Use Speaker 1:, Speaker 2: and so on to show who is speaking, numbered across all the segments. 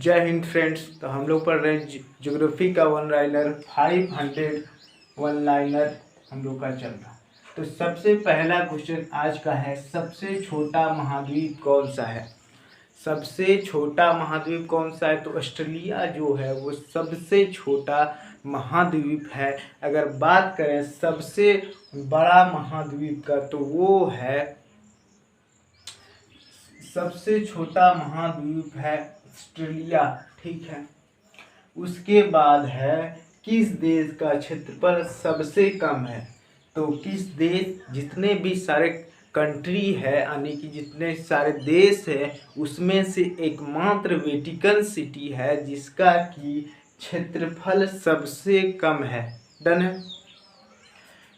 Speaker 1: जय हिंद फ्रेंड्स। तो हम लोग पढ़ रहे हैं ज्योग्राफी का वन लाइनर 500 वन लाइनर हम लोग का चल रहा। तो सबसे पहला क्वेश्चन आज का है, सबसे छोटा महाद्वीप कौन सा है। सबसे छोटा महाद्वीप कौन सा है, तो ऑस्ट्रेलिया जो है वो सबसे छोटा महाद्वीप है। अगर बात करें सबसे बड़ा महाद्वीप का, तो वो है, सबसे छोटा महाद्वीप है ऑस्ट्रेलिया, ठीक है। उसके बाद है, किस देश का क्षेत्रफल सबसे कम है। तो किस देश, जितने भी सारे कंट्री है यानी कि जितने सारे देश है उसमें से एकमात्र वेटिकन सिटी है जिसका कि क्षेत्रफल सबसे कम है। डन है।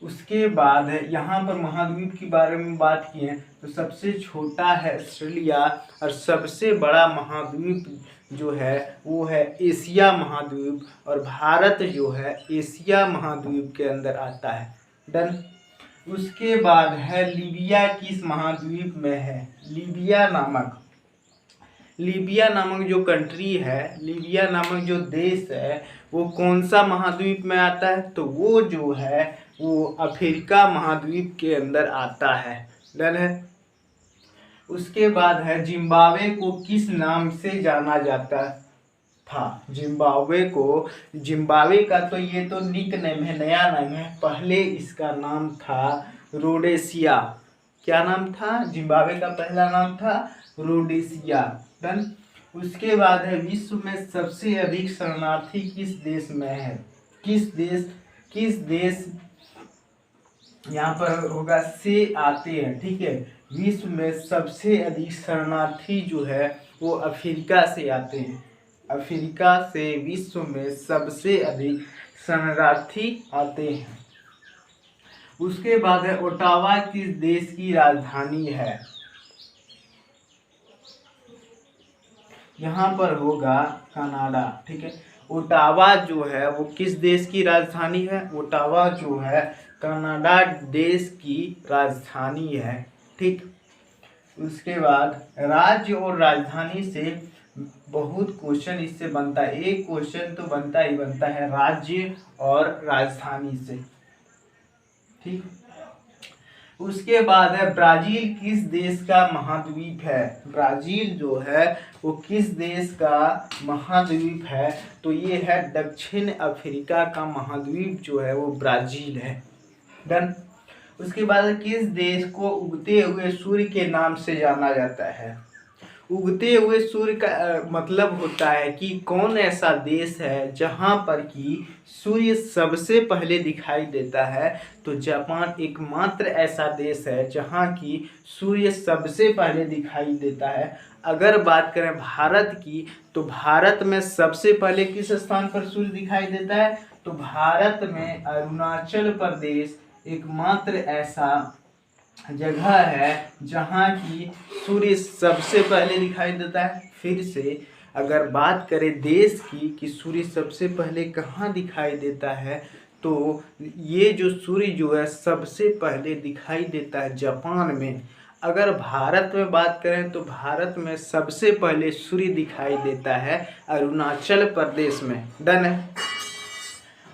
Speaker 1: उसके बाद है, यहाँ पर महाद्वीप के बारे में बात की है तो सबसे छोटा है ऑस्ट्रेलिया और सबसे बड़ा महाद्वीप जो है वो है एशिया महाद्वीप, और भारत जो है एशिया महाद्वीप के अंदर आता है। डन। उसके बाद है, लीबिया किस महाद्वीप में है। लीबिया नामक जो कंट्री है, लीबिया नामक जो देश है वो कौन सा महाद्वीप में आता है, तो वो जो है वो अफ्रीका महाद्वीप के अंदर आता है। डन है। उसके बाद है, जिम्बाब्वे को किस नाम से जाना जाता था। जिम्बाब्वे का तो ये तो निक नेम है, नया नाम है। पहले इसका नाम था रोडेशिया। क्या नाम था, जिम्बाब्वे का पहला नाम था रोडेशिया। डन। उसके बाद है, विश्व में सबसे अधिक शरणार्थी किस देश में है। किस देश यहाँ पर होगा से आते हैं, ठीक है। विश्व में सबसे अधिक शरणार्थी जो है वो अफ्रीका से आते हैं। अफ्रीका से विश्व में सबसे अधिक शरणार्थी आते हैं। उसके बाद है, ओटावा किस देश की राजधानी है। यहाँ पर होगा कनाडा, ठीक है। ओटावा जो है वो किस देश की राजधानी है। ओटावा जो है कनाडा देश की राजधानी है, ठीक। उसके बाद, राज्य और राजधानी से बहुत क्वेश्चन इससे बनता है। एक क्वेश्चन तो बनता है राज्य और राजधानी से, ठीक। उसके बाद है, ब्राजील किस देश का महाद्वीप है। ब्राजील जो है वो किस देश का महाद्वीप है, तो ये है दक्षिण अफ्रीका का महाद्वीप जो है वो ब्राजील है। डन। उसके बाद, किस देश को उगते हुए सूर्य के नाम से जाना जाता है। उगते हुए सूर्य का मतलब होता है कि कौन ऐसा देश है जहाँ पर कि सूर्य सबसे पहले दिखाई देता है। तो जापान एकमात्र ऐसा देश है जहाँ की सूर्य सबसे पहले दिखाई देता है। अगर बात करें भारत की, तो भारत में सबसे पहले किस स्थान पर सूर्य दिखाई देता है, तो भारत में अरुणाचल प्रदेश एकमात्र ऐसा जगह है जहाँ की सूर्य सबसे पहले दिखाई देता है। फिर से अगर बात करें देश की कि सूर्य सबसे पहले कहाँ दिखाई देता है, तो ये जो सूर्य जो है सबसे पहले दिखाई देता है जापान में। अगर भारत में बात करें तो भारत में सबसे पहले सूर्य दिखाई देता है अरुणाचल प्रदेश में। डन है।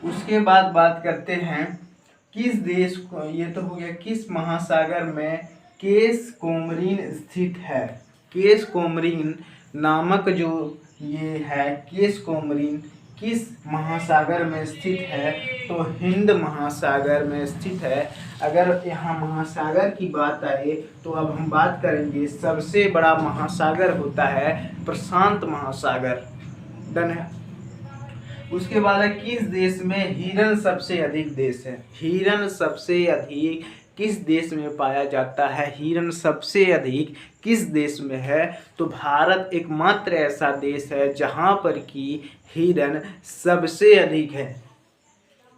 Speaker 1: उसके बाद बात करते हैं, किस देश को, ये तो हो गया, किस महासागर में केस कोमरिन स्थित है। केस कोमरिन नामक जो ये है, केस कोमरिन किस महासागर में स्थित है, तो हिंद महासागर में स्थित है। अगर यहाँ महासागर की बात आए तो अब हम बात करेंगे, सबसे बड़ा महासागर होता है प्रशांत महासागर। डन है। उसके बाद है, किस देश में हिरण सबसे अधिक देश है। हिरण सबसे अधिक किस देश में पाया जाता है, हिरण सबसे अधिक किस देश में है, तो भारत एकमात्र ऐसा देश है जहां पर कि हिरण सबसे अधिक है।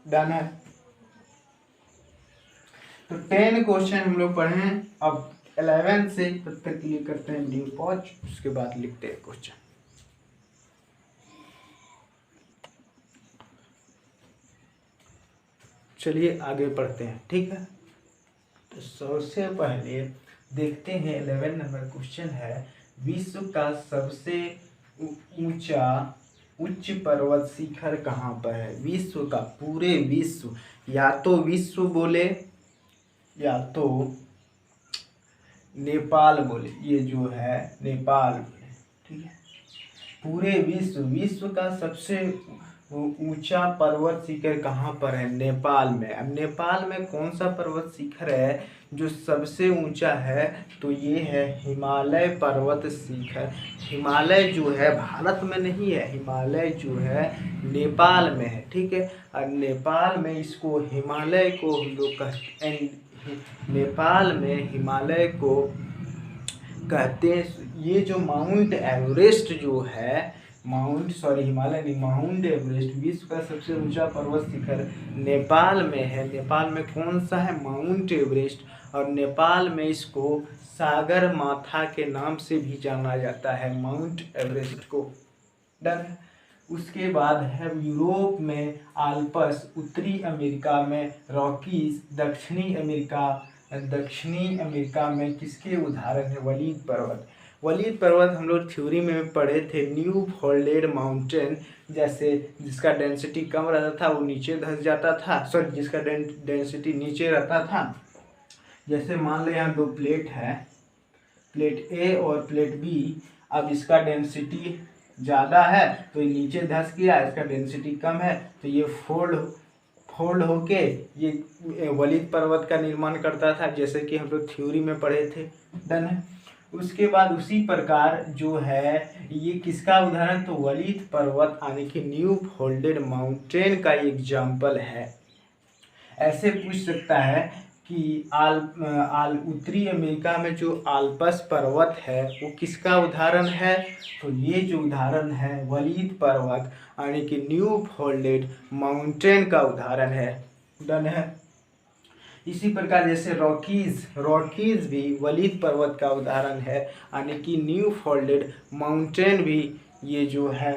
Speaker 1: डन है। तो 10 क्वेश्चन हम लोग पढ़े हैं। अब 11 से तब तक के लिए करते हैं वीडियो पॉज, उसके बाद लिखते हैं क्वेश्चन। चलिए आगे पढ़ते हैं, ठीक है। तो सबसे पहले देखते हैं 11 नंबर क्वेश्चन है, विश्व का सबसे ऊंचा उच्च पर्वत शिखर कहाँ पर है? विश्व का, पूरे विश्व, या तो विश्व बोले या तो नेपाल बोले, ये जो है नेपाल बोले, ठीक है। पूरे विश्व का सबसे ऊंचा पर्वत शिखर कहाँ पर है? नेपाल में। अब नेपाल में कौन सा पर्वत शिखर है जो सबसे ऊंचा है? तो ये है हिमालय पर्वत शिखर। हिमालय जो है भारत में नहीं है, हिमालय जो है नेपाल में है, ठीक है। और नेपाल में इसको हिमालय को हम लोग कहते हैं, नेपाल में हिमालय को कहते हैं। ये जो माउंट एवरेस्ट जो है, हिमालय नहीं, माउंट एवरेस्ट विश्व का सबसे ऊंचा पर्वत शिखर नेपाल में है। नेपाल में कौन सा है? Mount Everest. और नेपाल में इसको सागर माथा के नाम से भी जाना जाता है, माउंट एवरेस्ट को। डन। उसके बाद है यूरोप में आल्प्स, उत्तरी अमेरिका में रॉकीज, दक्षिणी अमेरिका में किसके उदाहरण है? वलीद पर्वत। वलीद पर्वत हम लोग थ्योरी में पढ़े थे, न्यू फोल्डेड माउंटेन, जैसे जिसका डेंसिटी कम रहता था वो नीचे धंस जाता था, सॉरी जिसका डेंसिटी नीचे रहता था। जैसे मान लो यहाँ दो प्लेट है, प्लेट ए और प्लेट बी। अब इसका डेंसिटी ज़्यादा है तो ये नीचे धंस गया, इसका डेंसिटी कम है तो ये फोल्ड होके ये वलीद पर्वत का निर्माण करता था, जैसे कि हम लोग थ्योरी में पढ़े थे। डन है। उसके बाद उसी प्रकार जो है ये किसका उदाहरण? तो वलीद पर्वत यानी कि न्यू फोल्डेड माउंटेन का एग्जाम्पल है। ऐसे पूछ सकता है कि उत्तरी अमेरिका में जो आल्प्स पर्वत है वो किसका उदाहरण है? तो ये जो उदाहरण है वलीद पर्वत यानी कि न्यू फोल्डेड माउंटेन का उदाहरण है। डन है। इसी प्रकार जैसे रॉकीज भी वलीद पर्वत का उदाहरण है, यानी कि न्यू फोल्डेड माउंटेन भी ये जो है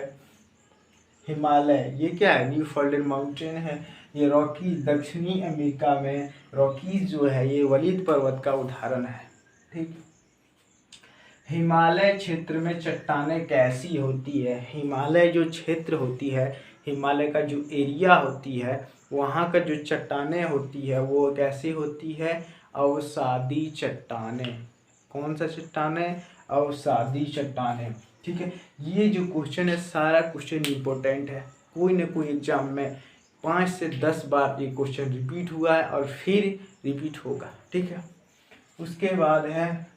Speaker 1: हिमालय, ये क्या है? न्यू फोल्डेड माउंटेन है। ये रॉकीज दक्षिणी अमेरिका में रॉकीज जो है ये वलीद पर्वत का उदाहरण है, ठीक। हिमालय क्षेत्र में चट्टानें कैसी होती है? हिमालय जो क्षेत्र होती है, हिमालय का जो एरिया होती है, वहाँ का जो चट्टानें होती है वो कैसी होती है? अवसादी चट्टानें। कौन सा चट्टानें? अवसादी चट्टानें, ठीक है। ये जो क्वेश्चन है सारा क्वेश्चन इम्पोर्टेंट है, कोई ना कोई एग्जाम में 5 से 10 बार ये क्वेश्चन रिपीट हुआ है और फिर रिपीट होगा, ठीक है। उसके बाद है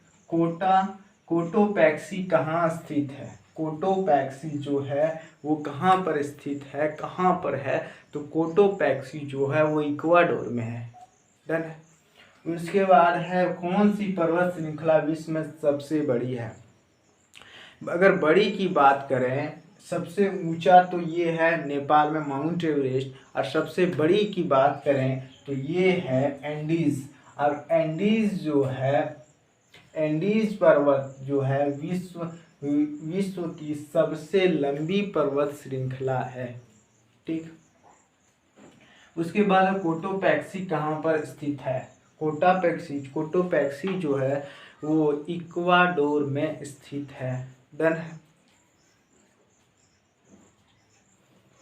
Speaker 1: कोटोपैक्सी कहाँ स्थित है? कोटोपैक्सी जो है वो कहाँ पर स्थित है, कहाँ पर है? तो कोटोपैक्सी जो है वो इक्वाडोर में है। डन है। उसके बाद है कौन सी पर्वत श्रृंखला विश्व में सबसे बड़ी है? अगर बड़ी की बात करें, सबसे ऊंचा तो ये है नेपाल में माउंट एवरेस्ट, और सबसे बड़ी की बात करें तो ये है एंडीज। और एंडीज पर्वत जो है विश्व की सबसे लंबी पर्वत श्रृंखला है, ठीक। उसके बाद कोटोपैक्सी कहाँ पर स्थित है? कोटोपैक्सी जो है वो इक्वाडोर में स्थित है। डन है।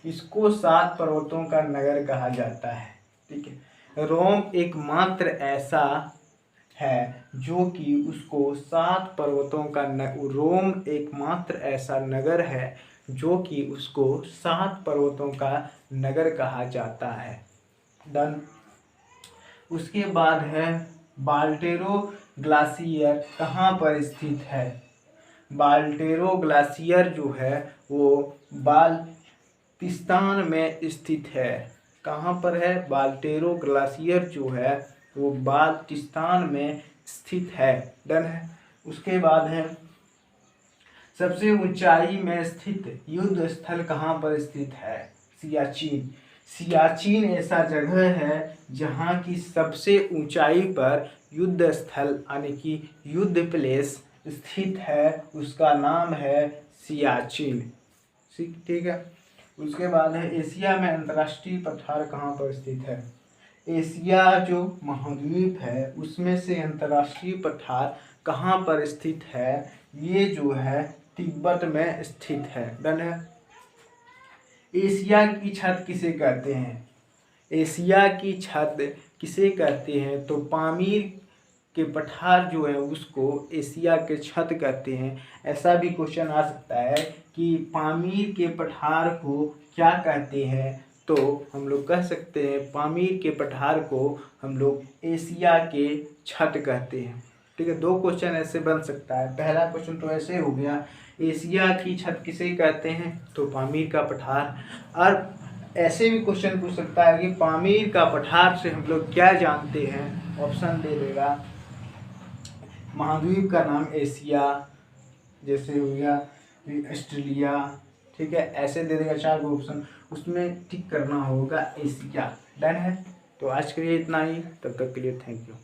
Speaker 1: इसको 7 पर्वतों का नगर कहा जाता है, ठीक है। रोम एकमात्र ऐसा है जो कि उसको 7 पर्वतों का रोम एकमात्र ऐसा नगर है जो कि उसको 7 पर्वतों का नगर कहा जाता है। डन। उसके बाद है बाल्टेरो ग्लाशियर कहाँ पर स्थित है? बाल्टेरो ग्लाशियर जो है वो बाल्टिस्तान में स्थित है। कहाँ पर है? बाल्टेरो ग्लाशियर जो है वो बाल्टिस्तान में स्थित है। डन है। उसके बाद है सबसे ऊंचाई में स्थित युद्ध स्थल कहाँ पर स्थित है? सियाचिन ऐसा जगह है जहाँ की सबसे ऊंचाई पर युद्ध स्थल यानी कि युद्ध प्लेस स्थित है, उसका नाम है सियाचिन, ठीक है। उसके बाद है एशिया में अंतर्राष्ट्रीय पठार कहाँ पर स्थित है? एशिया जो महाद्वीप है उसमें से अंतर्राष्ट्रीय पठार कहाँ पर स्थित है? ये जो है तिब्बत में स्थित है। डन है। एशिया की छत किसे कहते हैं? एशिया की छत किसे कहते हैं? तो पामीर के पठार जो है उसको एशिया के छत कहते हैं। ऐसा भी क्वेश्चन आ सकता है कि पामीर के पठार को क्या कहते हैं? तो हम लोग कह सकते हैं पामीर के पठार को हम लोग एशिया के छत कहते हैं। ठीक है, दो क्वेश्चन ऐसे बन सकता है। पहला क्वेश्चन तो ऐसे हो गया, एशिया की छत किसे कहते हैं? तो पामीर का पठार। और ऐसे भी क्वेश्चन पूछ सकता है कि पामीर का पठार से हम लोग क्या जानते हैं? ऑप्शन दे देगा, महाद्वीप का नाम एशिया, जैसे हो गया ऑस्ट्रेलिया। ठीक है, ऐसे दे देगा 4 ऑप्शन, उसमें टिक करना होगा एशिया। डन है। तो आज के लिए इतना ही, तब तक के लिए थैंक यू।